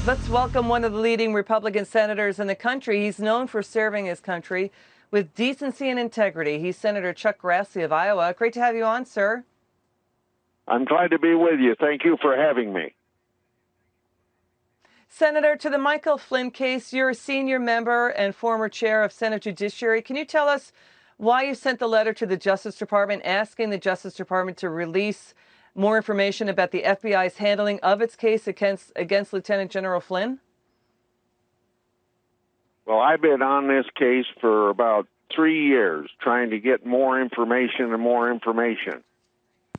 Let's welcome one of the leading Republican senators in the country. He's known for serving his country with decency and integrity. He's Senator Chuck Grassley of Iowa. Great to have you on, sir. I'm glad to be with you. Thank you for having me. Senator, to the Michael Flynn case, you're a senior member and former chair of Senate Judiciary. Can you tell us why you sent the letter to the Justice Department asking the Justice Department to release more information about the FBI's handling of its case against Lieutenant General Flynn? Well, I've been on this case for about 3 years, trying to get more information and more information,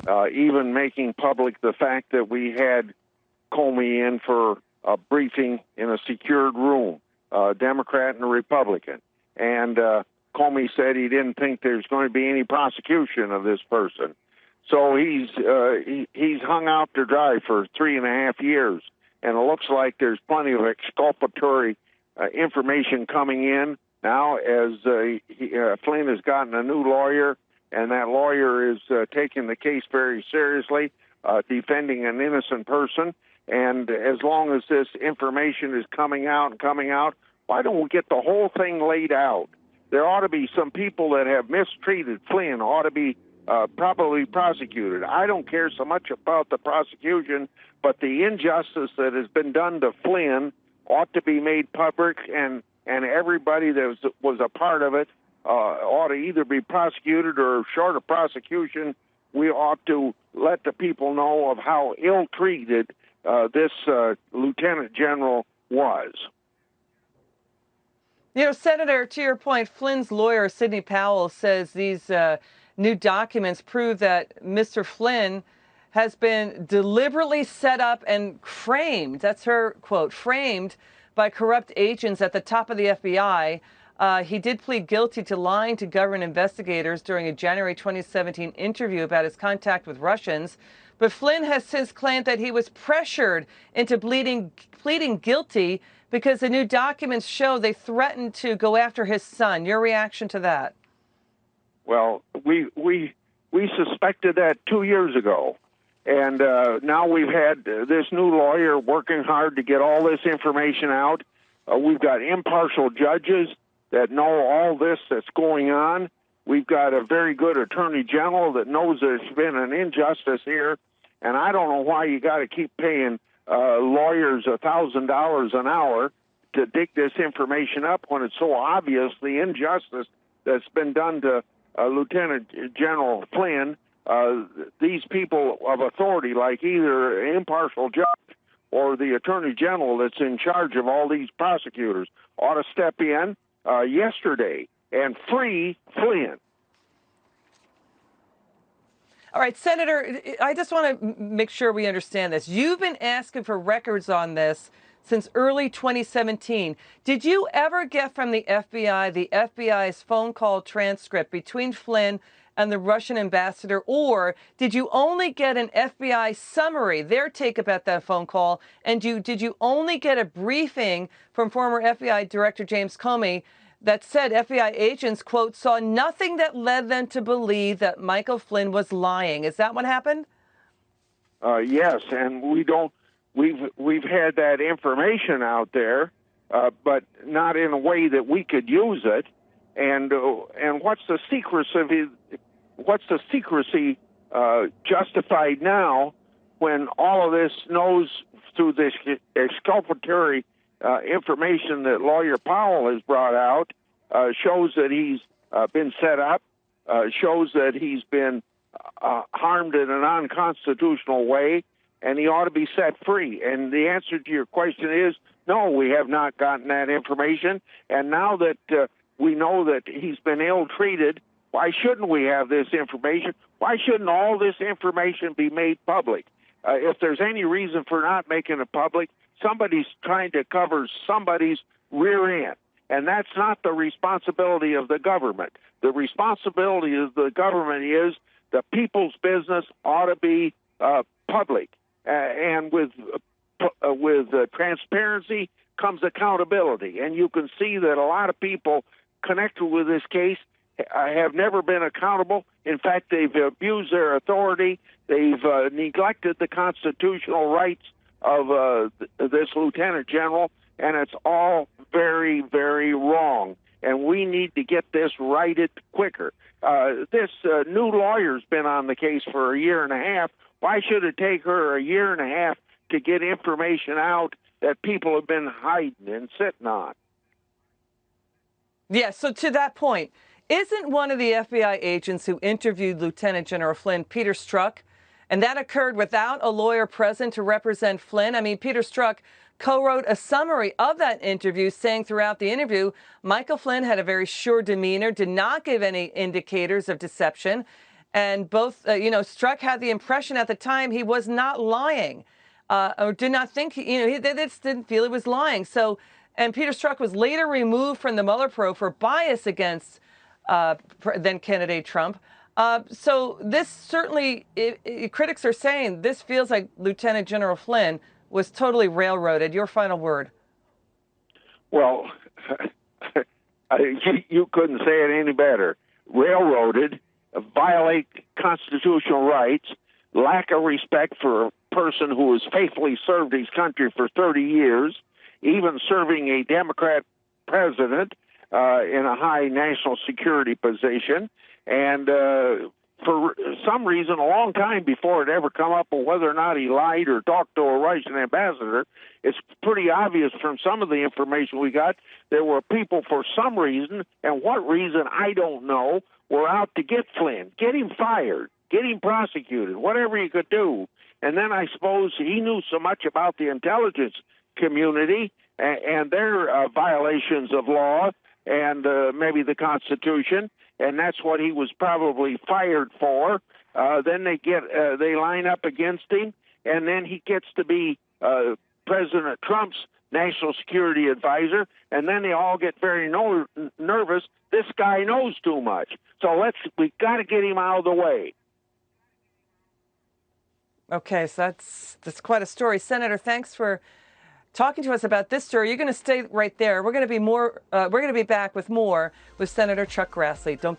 even making public the fact that we had Comey in for a briefing in a secured room, a Democrat and a Republican. And Comey said he didn't think there's going to be any prosecution of this person. So he's hung out to dry for 3.5 years, and it looks like there's plenty of exculpatory information coming in now as Flynn has gotten a new lawyer, and that lawyer is taking the case very seriously, defending an innocent person. And as long as this information is coming out, why don't we get the whole thing laid out? There ought to be some people that have mistreated Flynn ought to be properly prosecuted. I don't care so much about the prosecution, but the injustice that has been done to Flynn ought to be made public, and everybody that was a part of it ought to either be prosecuted or, short of prosecution, we ought to let the people know of how ill-treated this Lieutenant General was. You know, Senator, to your point, Flynn's lawyer, Sidney Powell, says these new documents prove that Mr. Flynn has been deliberately set up and framed, that's her quote, framed by corrupt agents at the top of the FBI. He did plead guilty to lying to government investigators during a January 2017 interview about his contact with Russians. But Flynn has since claimed that he was pressured into pleading guilty because the new documents show they threatened to go after his son. Your reaction to that? Well, we suspected that 2 years ago, and now we've had this new lawyer working hard to get all this information out. We've got impartial judges that know all this that's going on. We've got a very good attorney general that knows there's been an injustice here, and I don't know why you got to keep paying lawyers $1,000 an hour to dig this information up when it's so obvious the injustice that's been done to Lieutenant General Flynn. These people of authority, like either an impartial judge or the attorney general that's in charge of all these prosecutors, ought to step in yesterday and free Flynn. All right, Senator, I just want to make sure we understand this. You've been asking for records on this since early 2017. Did you ever get from the FBI's phone call transcript between Flynn and the Russian ambassador, or did you only get an FBI summary, their take about that phone call, and did you only get a briefing from former FBI Director James Comey that said FBI agents, quote, saw nothing that led them to believe that Michael Flynn was lying? Is that what happened? Yes, and we've had that information out there, but not in a way that we could use it. And what's the secrecy? What's the secrecy justified now when all of this knows through this exculpatory information that lawyer Powell has brought out shows that he's been set up, shows that he's been harmed in an unconstitutional way, and he ought to be set free. And the answer to your question is no, we have not gotten that information. And now that we know that he's been ill-treated, why shouldn't we have this information? Why shouldn't all this information be made public? If there's any reason for not making it public, somebody's trying to cover somebody's rear end. And that's not the responsibility of the government. The responsibility of the government is the people's business ought to be public. And with transparency comes accountability. And you can see that a lot of people connected with this case have never been accountable. In fact, they've abused their authority. They've neglected the constitutional rights of this lieutenant general, and it's all very, very wrong. And we need to get this righted quicker. This new lawyer's been on the case for a year and a half. Why should it take her a year and a half to get information out that people have been hiding and sitting on? Yeah, so to that point, isn't one of the FBI agents who interviewed Lieutenant General Flynn Peter Strzok? And that occurred without a lawyer present to represent Flynn. I mean, Peter Strzok co-wrote a summary of that interview, saying throughout the interview, Michael Flynn had a very sure demeanor, did not give any indicators of deception. And both, Strzok had the impression at the time he was not lying, or did not think, they just didn't feel he was lying. So, and Peter Strzok was later removed from the Mueller probe for bias against then candidate Trump. So this certainly, critics are saying this feels like Lieutenant General Flynn was totally railroaded. Your final word. Well, you couldn't say it any better. Railroaded, violate constitutional rights, lack of respect for a person who has faithfully served his country for 30 years, even serving a Democrat president in a high national security position. And for some reason, a long time before it ever come up with whether or not he lied or talked to a Russian ambassador, it's pretty obvious from some of the information we got, there were people for some reason, and what reason, I don't know, were out to get Flynn, get him fired, get him prosecuted, whatever he could do. And then I suppose he knew so much about the intelligence community and their violations of law and maybe the Constitution, and that's what he was probably fired for. Then they line up against him, and then he gets to be President Trump's national security advisor, and then they all get very nervous. This guy knows too much, so we got to get him out of the way. Okay, so that's quite a story, Senator. Thanks for talking to us about this story. You're going to stay right there. We're going to be back with more with Senator Chuck Grassley. Don't